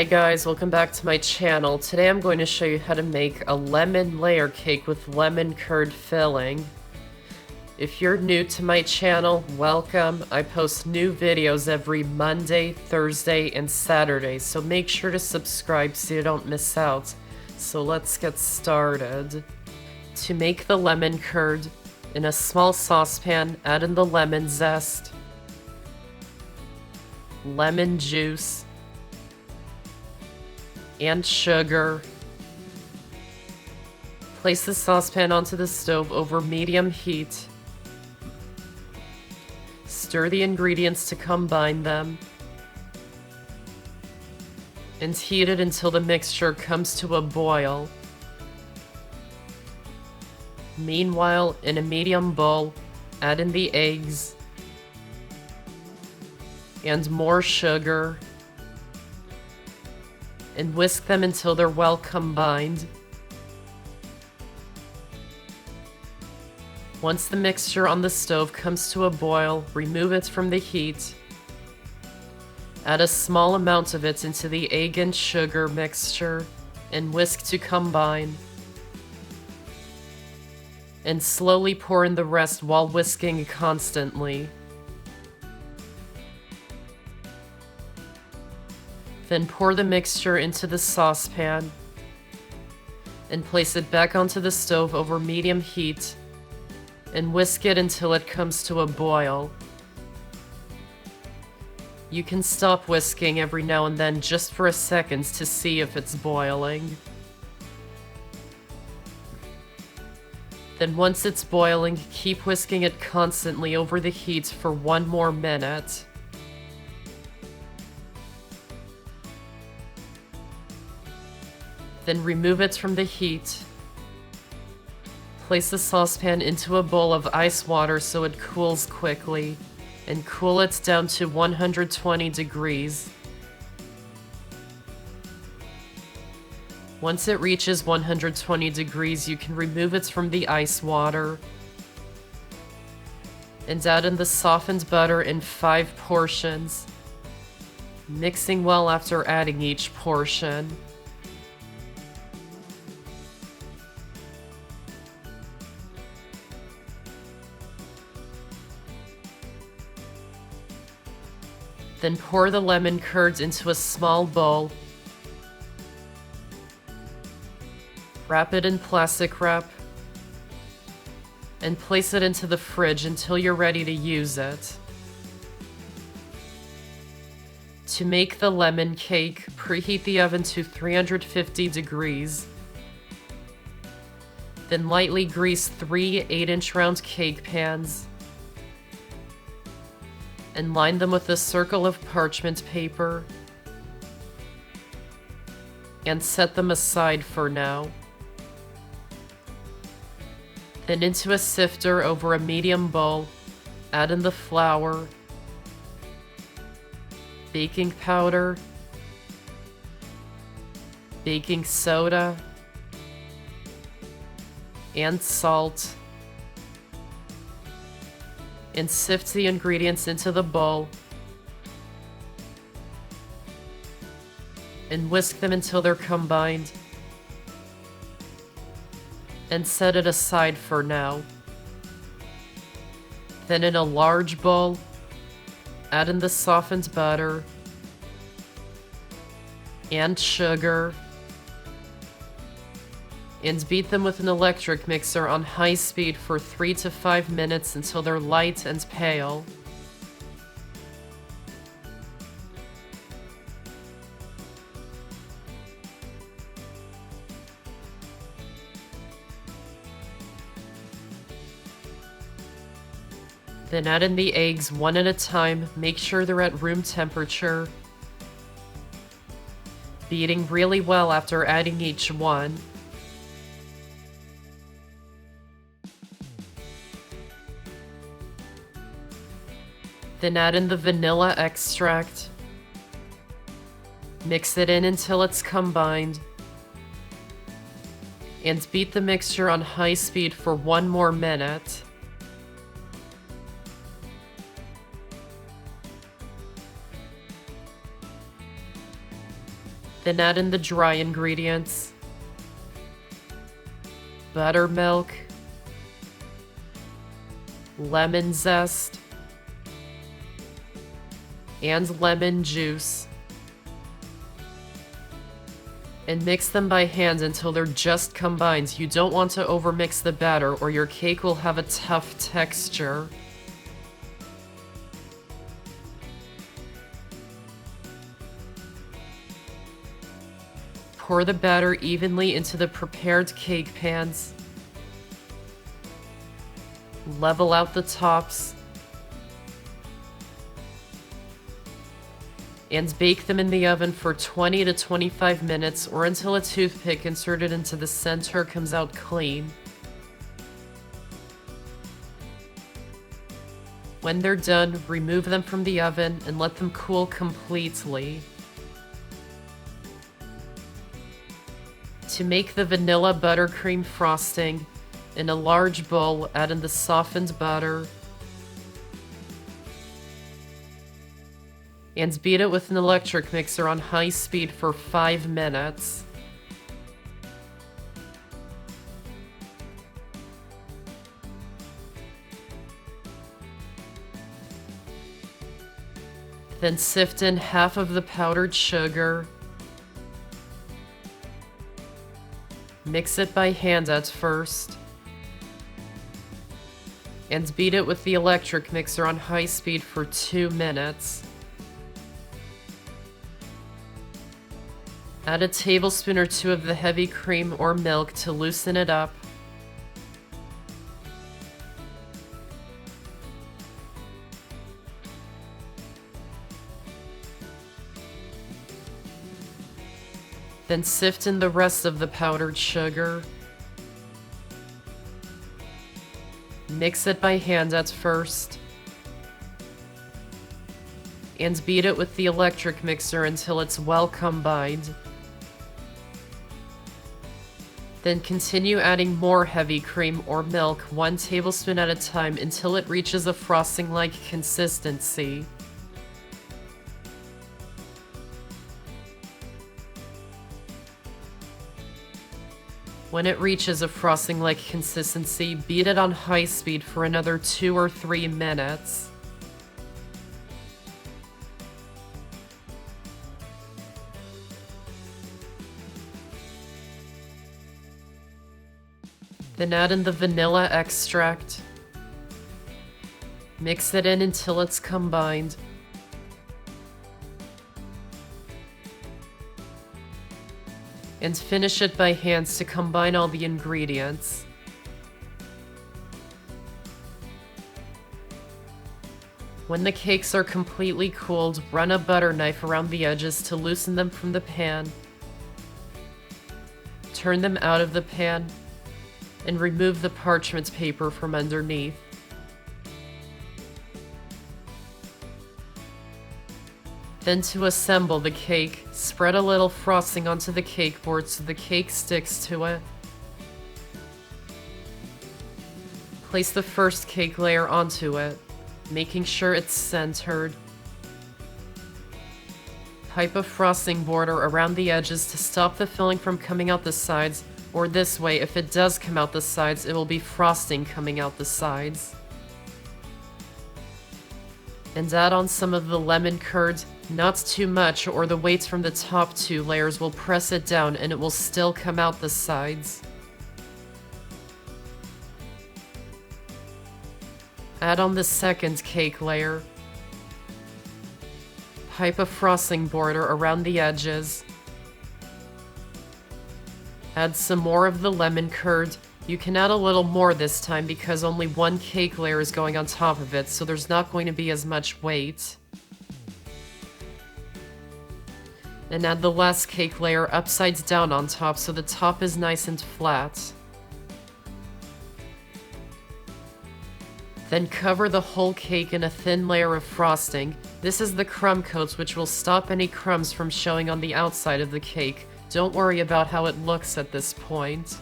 Hi guys, welcome back to my channel. Today I'm going to show you how to make a lemon layer cake with lemon curd filling. If you're new to my channel, welcome. I post new videos every Monday, Thursday, and Saturday, so make sure to subscribe so you don't miss out. So let's get started. To make the lemon curd, in a small saucepan, add in the lemon zest, lemon juice, and sugar. Place the saucepan onto the stove over medium heat. Stir the ingredients to combine them, and heat it until the mixture comes to a boil. Meanwhile, in a medium bowl, add in the eggs and more sugar, and whisk them until they're well combined. Once the mixture on the stove comes to a boil, remove it from the heat. Add a small amount of it into the egg and sugar mixture and whisk to combine. And slowly pour in the rest while whisking constantly. Then pour the mixture into the saucepan and place it back onto the stove over medium heat and whisk it until it comes to a boil. You can stop whisking every now and then just for a second to see if it's boiling. Then once it's boiling, keep whisking it constantly over the heat for 1 more minute. Then remove it from the heat. Place the saucepan into a bowl of ice water so it cools quickly, and cool it down to 120 degrees. Once it reaches 120 degrees, you can remove it from the ice water and add in the softened butter in 5 portions, mixing well after adding each portion. Then pour the lemon curds into a small bowl. Wrap it in plastic wrap and place it into the fridge until you're ready to use it. To make the lemon cake, preheat the oven to 350 degrees. Then lightly grease 3 8-inch round cake pans and line them with a circle of parchment paper and set them aside for now. Then into a sifter over a medium bowl, add in the flour, baking powder, baking soda, and salt, and sift the ingredients into the bowl and whisk them until they're combined, and set it aside for now. Then in a large bowl, add in the softened butter and sugar and beat them with an electric mixer on high speed for 3 to 5 minutes until they're light and pale. Then add in the eggs one at a time, make sure they're at room temperature, beating really well after adding each one. Then add in the vanilla extract. Mix it in until it's combined. And beat the mixture on high speed for 1 more minute. Then add in the dry ingredients. Buttermilk, lemon zest, and lemon juice. And mix them by hand until they're just combined. You don't want to overmix the batter or your cake will have a tough texture. Pour the batter evenly into the prepared cake pans. Level out the tops. And bake them in the oven for 20 to 25 minutes or until a toothpick inserted into the center comes out clean. When they're done, remove them from the oven and let them cool completely. To make the vanilla buttercream frosting, in a large bowl, add in the softened butter and beat it with an electric mixer on high speed for 5 minutes. Then sift in half of the powdered sugar. Mix it by hand at first. And beat it with the electric mixer on high speed for 2 minutes. Add a tablespoon or 2 of the heavy cream or milk to loosen it up. Then sift in the rest of the powdered sugar. Mix it by hand at first. And beat it with the electric mixer until it's well combined. Then continue adding more heavy cream or milk 1 tablespoon at a time until it reaches a frosting-like consistency. When it reaches a frosting-like consistency, beat it on high speed for another 2 or 3 minutes. Then add in the vanilla extract. Mix it in until it's combined. And finish it by hands to combine all the ingredients. When the cakes are completely cooled, run a butter knife around the edges to loosen them from the pan. Turn them out of the pan and remove the parchment paper from underneath. Then to assemble the cake, spread a little frosting onto the cake board so the cake sticks to it. Place the first cake layer onto it, making sure it's centered. Pipe a frosting border around the edges to stop the filling from coming out the sides, or this way, if it does come out the sides, it will be frosting coming out the sides. And add on some of the lemon curd, not too much or the weights from the top 2 layers will press it down and it will still come out the sides. Add on the second cake layer. Pipe a frosting border around the edges. Add some more of the lemon curd. You can add a little more this time because only 1 cake layer is going on top of it, so there's not going to be as much weight. And add the last cake layer upside down on top so the top is nice and flat. Then cover the whole cake in a thin layer of frosting. This is the crumb coat, which will stop any crumbs from showing on the outside of the cake. Don't worry about how it looks at this point.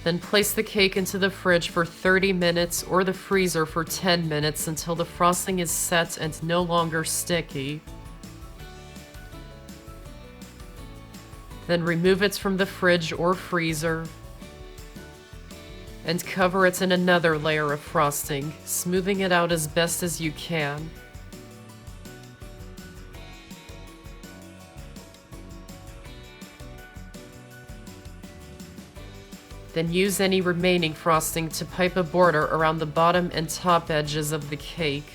Then place the cake into the fridge for 30 minutes or the freezer for 10 minutes until the frosting is set and no longer sticky. Then remove it from the fridge or freezer and cover it in another layer of frosting, smoothing it out as best as you can. Then use any remaining frosting to pipe a border around the bottom and top edges of the cake.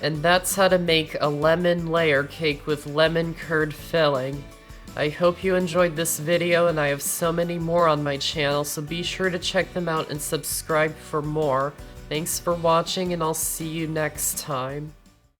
And that's how to make a lemon layer cake with lemon curd filling. I hope you enjoyed this video, and I have so many more on my channel, so be sure to check them out and subscribe for more. Thanks for watching, and I'll see you next time.